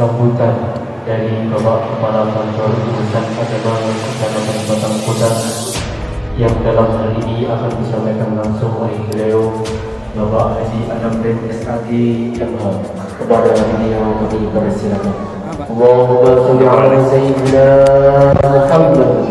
sambutan dari Bapak Kepala Kantor Urusan Agama Kecamatan Batang Kota yang dalam hal ini akan disampaikan langsung oleh beliau Bapak Haji Adam bin SAG MH. Kepada beliau kami persilakan. Allahumma sholli ala sayyidina Muhammad.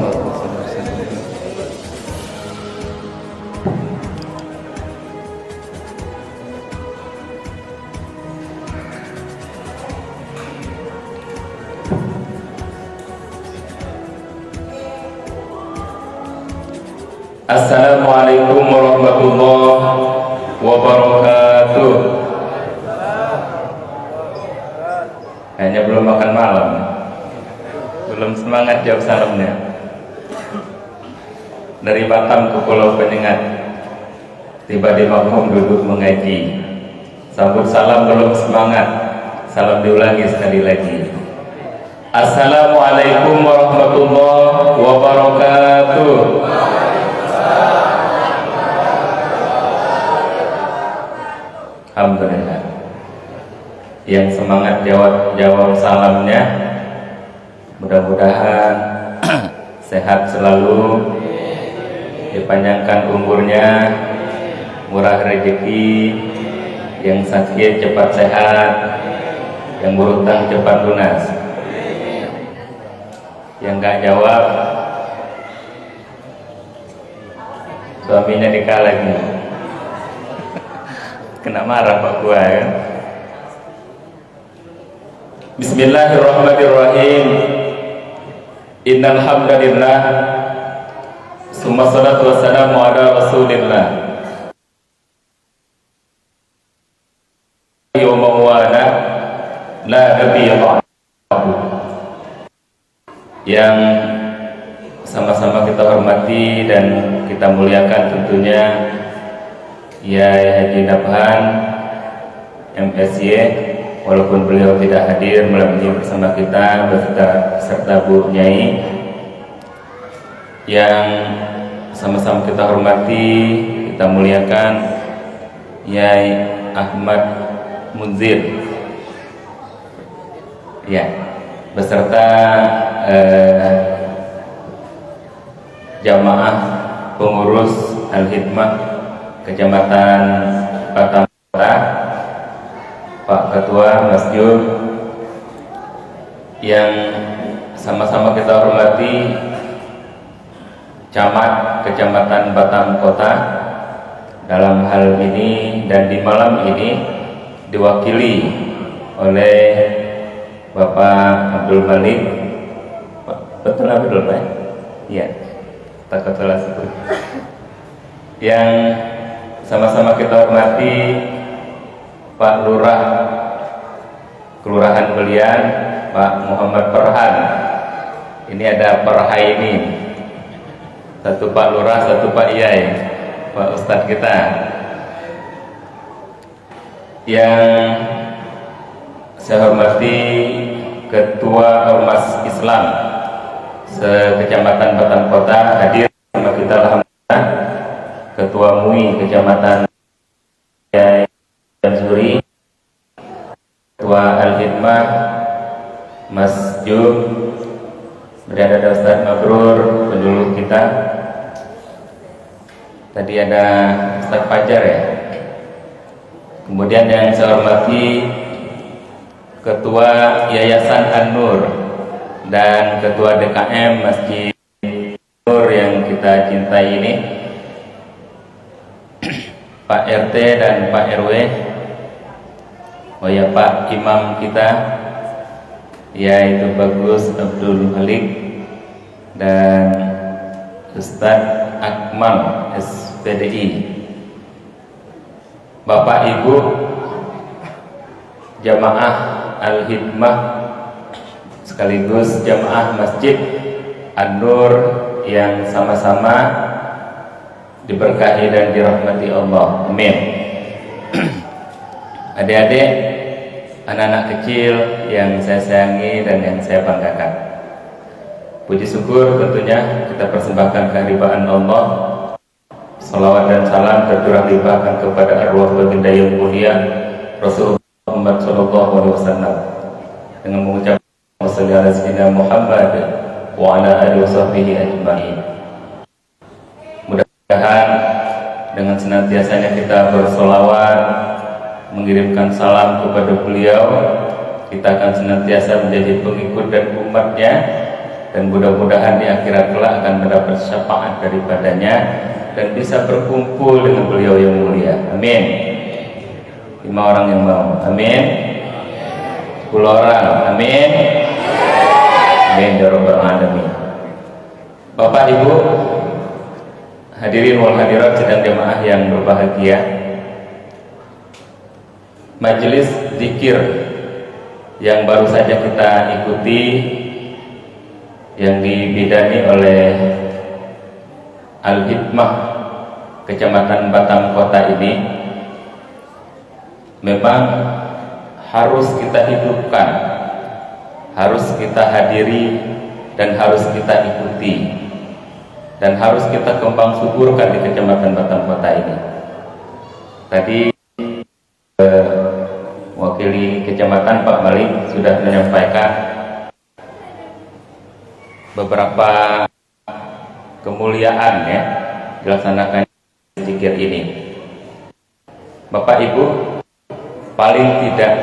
Assalamualaikum warahmatullahi wabarakatuh. Hanya belum makan malam, belum semangat jawab salamnya. Dari Batam ke Pulau Penyengat, tiba di makom duduk mengaji. Sambut salam belum semangat, salam diulangi sekali lagi. Assalamualaikum warahmatullahi wabarakatuh. Alhamdulillah. Yang semangat jawab salamnya, mudah-mudahan sehat selalu, dipanjangkan umurnya, murah rezeki, yang sakit cepat sehat, yang berhutang cepat lunas. Yang nggak jawab, suaminya nikah lagi. Kena marah Pak gua kan. Bismillahirrahmanirrahim. Innal hamdalillah, summa salatu wassalamu ala rasulillah wa mawala la nabiyya ba'dahu. Yang sama-sama kita hormati dan kita muliakan tentunya Yai Haji Nabhan MSY, walaupun beliau tidak hadir malam ini bersama kita beserta Bu Nyai. Yang sama-sama kita hormati, kita muliakan Yai Ahmad Munzir, ya, beserta jamaah pengurus Al-Hidmah Kecamatan Batang Kota, Pak Ketua Masjid, yang sama-sama kita hormati Camat Kecamatan Batang Kota. Dalam hal ini dan di malam ini diwakili oleh Bapak Abdul Malik. Betul Abdul Malik? Iya, takut salah sebut. Yang sama-sama kita hormati Pak Lurah Kelurahan Belian, Pak Muhammad Perhan. Ini ada Perhaini, satu Pak Lurah, satu Pak Iyai, Pak Ustadz kita. Yang saya hormati Ketua Ormas Islam se-Kecamatan Batang Kota hadir sama kita, alhamdulillah. Ketua MUI Kecamatan Jamsuri, Ketua Al-Hidmah Mas Jum, kemudian ada Ustadz Mabrur, pendulu kita. Tadi ada Ustadz Fajar ya. Kemudian yang saya hormati Ketua Yayasan An-Nur dan Ketua DKM Masjid Nur yang kita cintai ini, Pak RT dan Pak RW, oh ya Pak Imam kita, yaitu Bagus Abdul Malik dan Ustadz Akmal SPDI, Bapak Ibu Jamaah Al-Hidmah sekaligus Jamaah Masjid An-Nur yang sama-sama diberkahi dan dirahmati Allah, amin. Adik-adik, anak-anak kecil yang saya sayangi dan yang saya banggakan, puji syukur tentunya kita persembahkan kehadiran Allah. Salawat dan salam tercurah limpahkan kepada arwah baginda yang mulia Rasulullah Muhammad SAW. dengan mengucap wassalli ala sayyidina Muhammad wa ala alihi washabbihi ajma'in. Mudah-mudahan dengan senantiasanya kita bersolawat, mengirimkan salam kepada beliau, kita akan senantiasa menjadi pengikut dan umatnya, dan mudah-mudahan di akhirat kelak akan mendapat syafaat daripadanya dan bisa berkumpul dengan beliau yang mulia. Amin. 5 orang yang mau. Amin. 10 orang. Amin. Amin ya rabbal alamin. Bapak Ibu hadirin wal hadirat sidang jamaah yang berbahagia, majelis zikir yang baru saja kita ikuti yang dibidani oleh Al-Hikmah Kecamatan Batam Kota ini memang harus kita hidupkan, harus kita hadiri, dan harus kita ikuti, dan harus kita kembang suburkan di Kecamatan Batam Kota ini. Tadi wakili kecamatan Pak Malik sudah menyampaikan beberapa kemuliaan ya dilaksanakan zikir ini. Bapak Ibu, paling tidak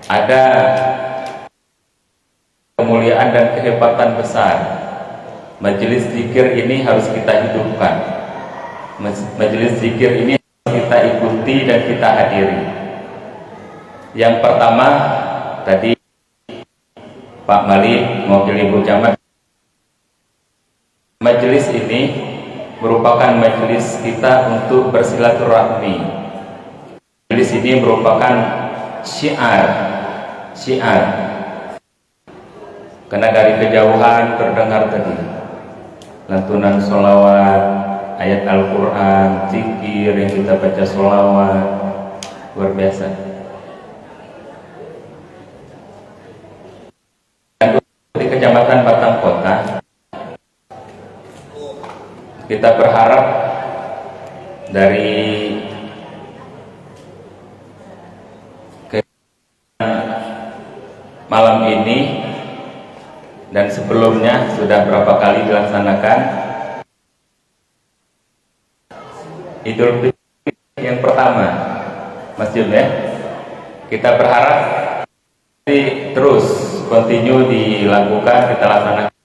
ada kemuliaan dan kehebatan besar. Majelis zikir ini harus kita hidupkan. Majelis zikir ini harus kita ikuti dan kita hadiri. Yang pertama tadi Pak Malik mewakili Ibu Camat, majelis ini merupakan majelis kita untuk bersilaturahmi. Majelis ini merupakan syiar, karena dari kejauhan terdengar tadi lantunan sholawat, ayat Al-Quran, zikir yang kita baca sholawat, luar biasa. Di Kecamatan Batam Kota, kita berharap dari malam ini dan sebelumnya sudah berapa kali dilaksanakan Idul Fitri yang pertama, Mas Jun ya. Kita berharap terus continue dilakukan, kita laksanakan.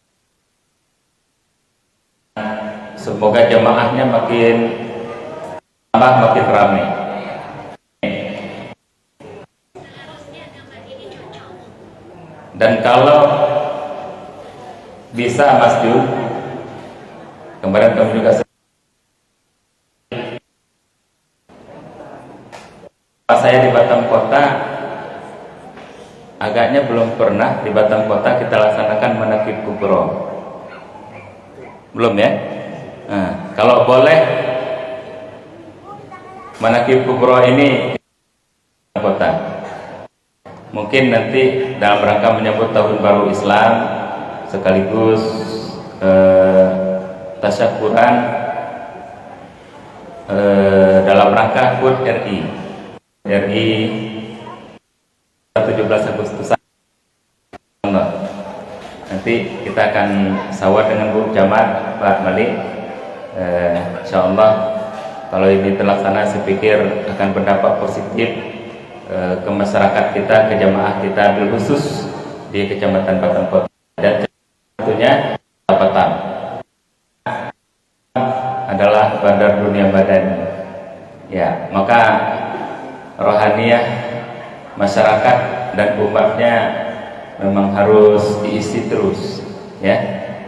Semoga jemaahnya makin tambah, makin ramai. Dan kalau bisa Mas Jun, kemarin kamu juga saya di Batam Kota, agaknya belum pernah di Batam Kota kita laksanakan manakib kubro. Belum ya? Nah, kalau boleh manakib kubro ini di kota, mungkin nanti dalam rangka menyambut tahun baru Islam sekaligus tasyakuran dalam rangka HUT RI 17 Agustus. Nanti kita akan sawat dengan Bu Camat Pak Malik. Insyaallah kalau ini terlaksana, saya pikir akan berdampak positif ke masyarakat kita, ke jamaah kita, bil khusus di Kecamatan Batam Kota dan tentunya Batam adalah bandar dunia madani. Ya, maka rohaniyah masyarakat dan umatnya memang harus diisi terus, ya.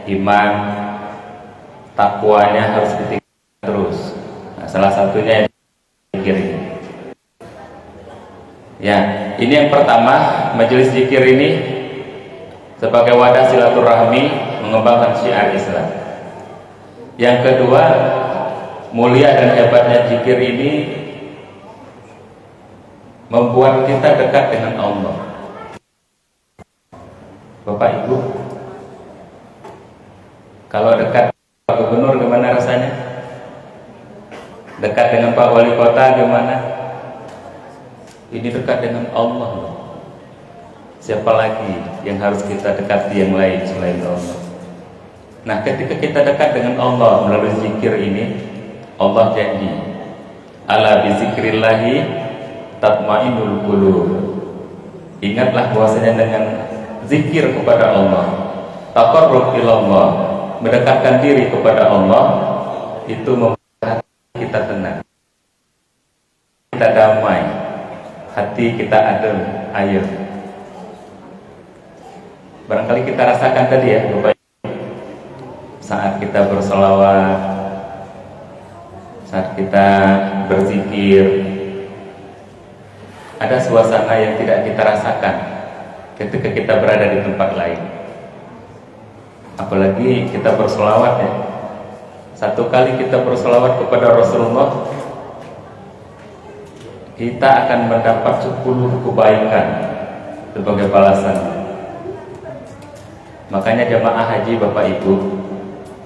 Iman, takwanya harus ditingkatkan terus. Nah, salah satunya zikir ini. Ya, ini yang pertama, majelis zikir ini sebagai wadah silaturahmi mengembangkan syiar Islam. Yang kedua, mulia dan hebatnya zikir ini membuat kita dekat dengan Allah. Bapak Ibu, kalau dekat Pak Gubernur gimana rasanya? Dekat dengan Pak Wali Kota gimana? Ini dekat dengan Allah. Siapa lagi yang harus kita dekati yang lain selain Allah? Nah, ketika kita dekat dengan Allah melalui zikir ini, Allah janji, ala bizikrillahi tatmainnul qulub. Ingatlah bahwasanya dengan zikir kepada Allah, taqarrub ilallah, mendekatkan diri kepada Allah, itu membuat hati kita tenang, kita damai, hati kita adem, ayem. Barangkali kita rasakan tadi ya Bapak, saat kita berselawat, saat kita berzikir, ada suasana yang tidak kita rasakan ketika kita berada di tempat lain. Apalagi kita berselawat ya. Satu kali kita berselawat kepada Rasulullah, kita akan mendapat 10 kebaikan sebagai balasan. Makanya jemaah haji Bapak Ibu,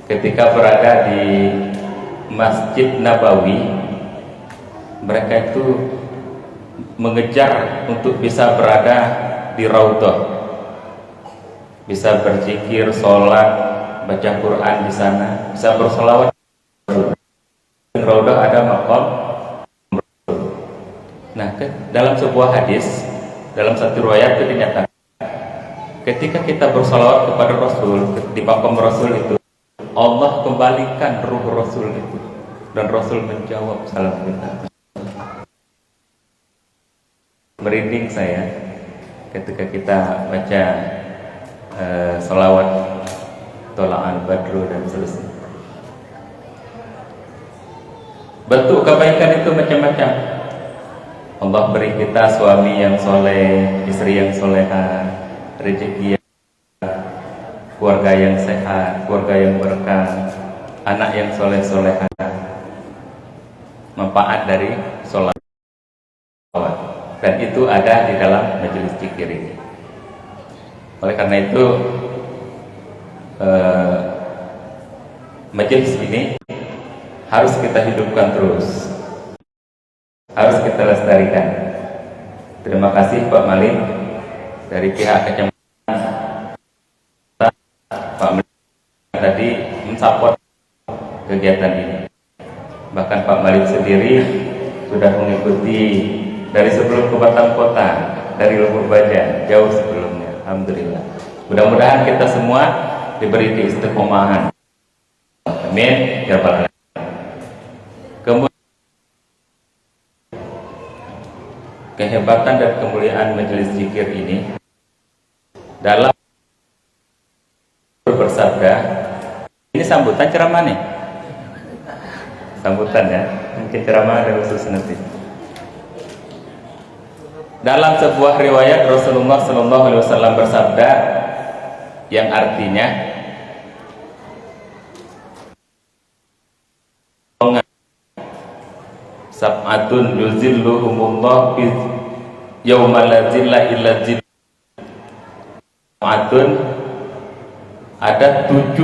ketika berada di Masjid Nabawi, mereka itu mengejar untuk bisa berada di Raudhah, bisa berzikir, sholat, baca Quran di sana, bisa berselawat. Di Raudhah ada maqam. Nah, dalam sebuah hadis, dalam satu riwayat itu dinyatakan, ketika kita bersalawat kepada Rasul di maqam Rasul itu, Allah kembalikan ruh Rasul itu, dan Rasul menjawab salam kita. Merinding saya ketika kita baca salawat Tola'al Badru dan seterusnya. Bentuk kebaikan itu macam-macam. Allah beri kita suami yang soleh, istri yang soleha, rezeki yang, keluarga yang sehat, keluarga yang berkah, anak yang soleh-soleha, manfaat dari sholat. Dan itu ada di dalam majelis zikir ini. Oleh karena itu majelis ini harus kita hidupkan terus, harus kita lestarikan. Terima kasih Pak Malik dari pihak kecamatan, Pak Malik tadi mensupport kegiatan ini. Bahkan Pak Malik sendiri sudah mengikuti dari sebelum ke Batam Kota, dari Lumbur Baja, jauh sebelumnya. Alhamdulillah. Mudah-mudahan kita semua diberi keistiqomahan. Amin ya rabbal alamin. Kemudian kehebatan dan kemuliaan majelis zikir ini dalam bersabda, ini sambutan ceramah nih, sambutan ya, mungkin ceramah ada khusus nanti. Dalam sebuah riwayat Rasulullah SAW bersabda yang artinya sab'atun yuzilluhumullah fi yaumal la zilla illa zill. Sab'atun, ada 7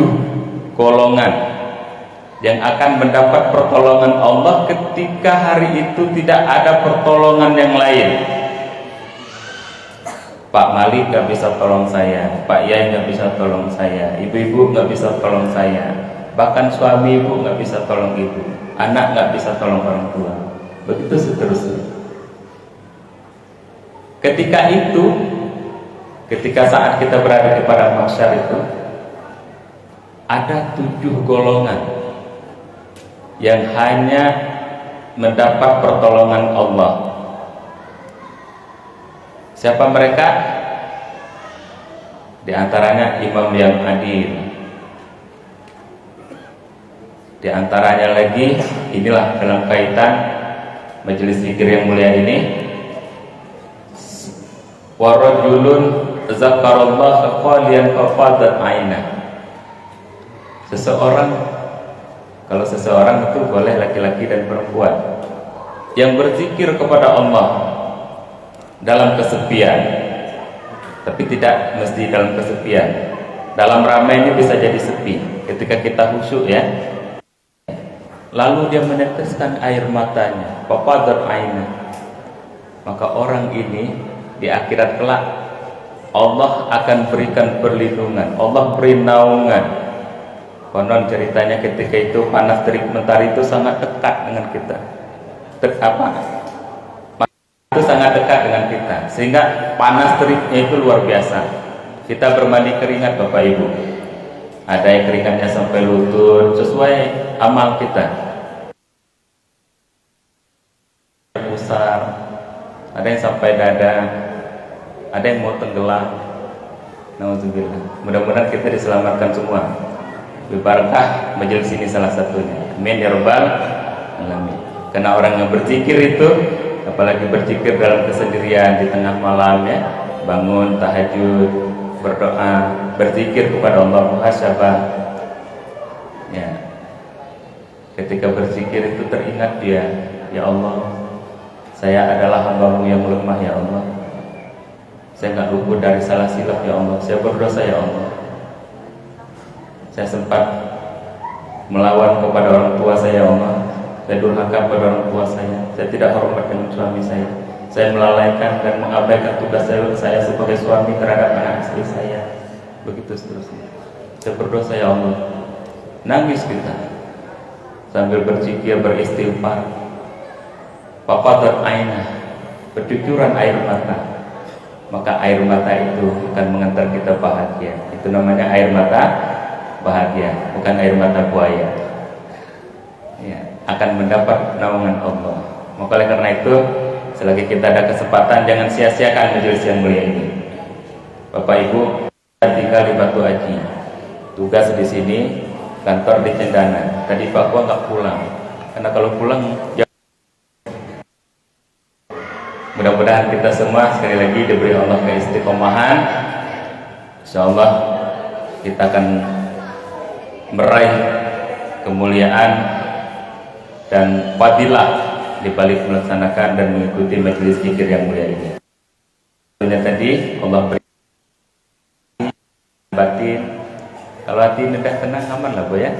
golongan yang akan mendapat pertolongan Allah ketika hari itu tidak ada pertolongan yang lain. Pak Malik gak bisa tolong saya, Pak Yai gak bisa tolong saya, ibu-ibu gak bisa tolong saya, bahkan suami ibu gak bisa tolong ibu, anak gak bisa tolong orang tua, begitu seterusnya. Ketika saat kita berada di padang mahsyar itu, ada 7 golongan yang hanya mendapat pertolongan Allah. Siapa mereka? Di antaranya imam yang adil. Di antaranya lagi, inilah dalam kaitan majelis zikir yang mulia ini, wa rajulun zakarallaha khaliyan fafadat ainah. Kalau seseorang itu boleh laki-laki dan perempuan yang berzikir kepada Allah dalam kesepian, tapi tidak mesti dalam kesepian, dalam ramainya bisa jadi sepi ketika kita khusyuk ya, lalu dia meneteskan air matanya, fafadat ainah, maka orang ini di akhirat kelak Allah akan berikan perlindungan, Allah beri naungan. Konon ceritanya ketika itu panas terik mentari itu sangat dekat dengan kita. Itu sangat dekat dengan kita, sehingga panas teriknya itu luar biasa. Kita bermandi keringat Bapak Ibu, ada yang keringatnya sampai lutut sesuai amal kita. Pusar, ada yang sampai dada, ada yang mau tenggelam. Nauzubillah. Mudah-mudahan kita diselamatkan semua. Berkah majelis ini salah satunya. Amin ya rabbal alamin. Karena orang yang berzikir itu, apalagi berzikir dalam kesendirian di tengah malam ya, bangun tahajud, berdoa, berzikir kepada Allah muhasabah. Ya. Ketika berzikir itu teringat dia, ya Allah, saya adalah hamba-Mu yang lemah ya Allah. Saya nggak luput dari salah silap ya Allah. Saya berdosa ya Allah. Saya sempat melawan kepada orang tua saya ya Allah. Saya durhaka pada orang tua saya. Saya tidak hormat dengan suami saya. Saya melalaikan dan mengabaikan tugas saya sebagai suami terhadap anak istri saya. Begitu seterusnya. Saya berdosa ya Allah. Nangis kita sambil berzikir, beristighfar. Fafadat ainah, bercucuran air mata. Maka air mata itu akan mengantar kita bahagia. Itu namanya air mata bahagia, bukan air mata buaya. Ya, akan mendapat naungan Allah. Maka oleh karena itu, selagi kita ada kesempatan, jangan sia-siakan majelis yang mulia ini. Bapak Ibu, tinggal di Batu Aji, tugas di sini, kantor di Cendana. Tadi Pak Gua nggak pulang, karena kalau pulang mudah-mudahan kita semua sekali lagi diberi Allah keistiqomahan. Insyaallah kita akan meraih kemuliaan dan fadilah di balik melaksanakan dan mengikuti majelis zikir yang mulia ini. Tentunya tadi Allah beri batin, kalau hati udah tenang aman lah Bu ya.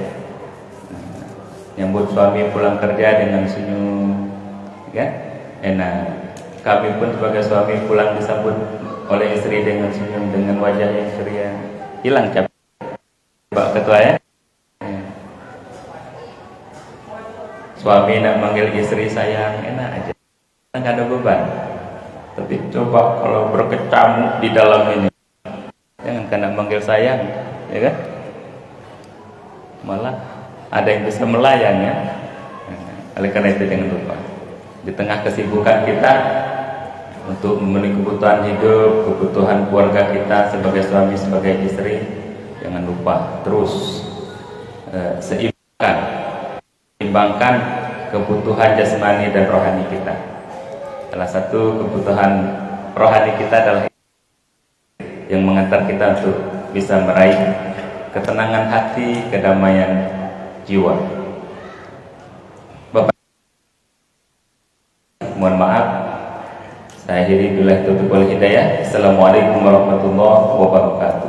Nyambut suami pulang kerja dengan senyum, ya enak. Kami pun sebagai suami pulang disambut oleh istri dengan senyum, dengan wajah yang ceria. Hilang capek Pak Ketua ya. Suami nak manggil istri sayang, enak aja, nggak ada beban. Tapi coba kalau berkecamuk di dalam ini, jangan kena manggil sayang, ya kan? Malah ada yang bisa melayang ya. Oleh karena itu jangan lupa di tengah kesibukan kita untuk memenuhi kebutuhan hidup, kebutuhan keluarga kita sebagai suami, sebagai istri, jangan lupa terus seimbangkan kebutuhan jasmani dan rohani kita. Salah satu kebutuhan rohani kita adalah yang mengantar kita untuk bisa meraih ketenangan hati, kedamaian jiwa. Bapak, mohon maaf, saya akhiri billahi taufiq wal hidayah. Assalamualaikum warahmatullahi wabarakatuh.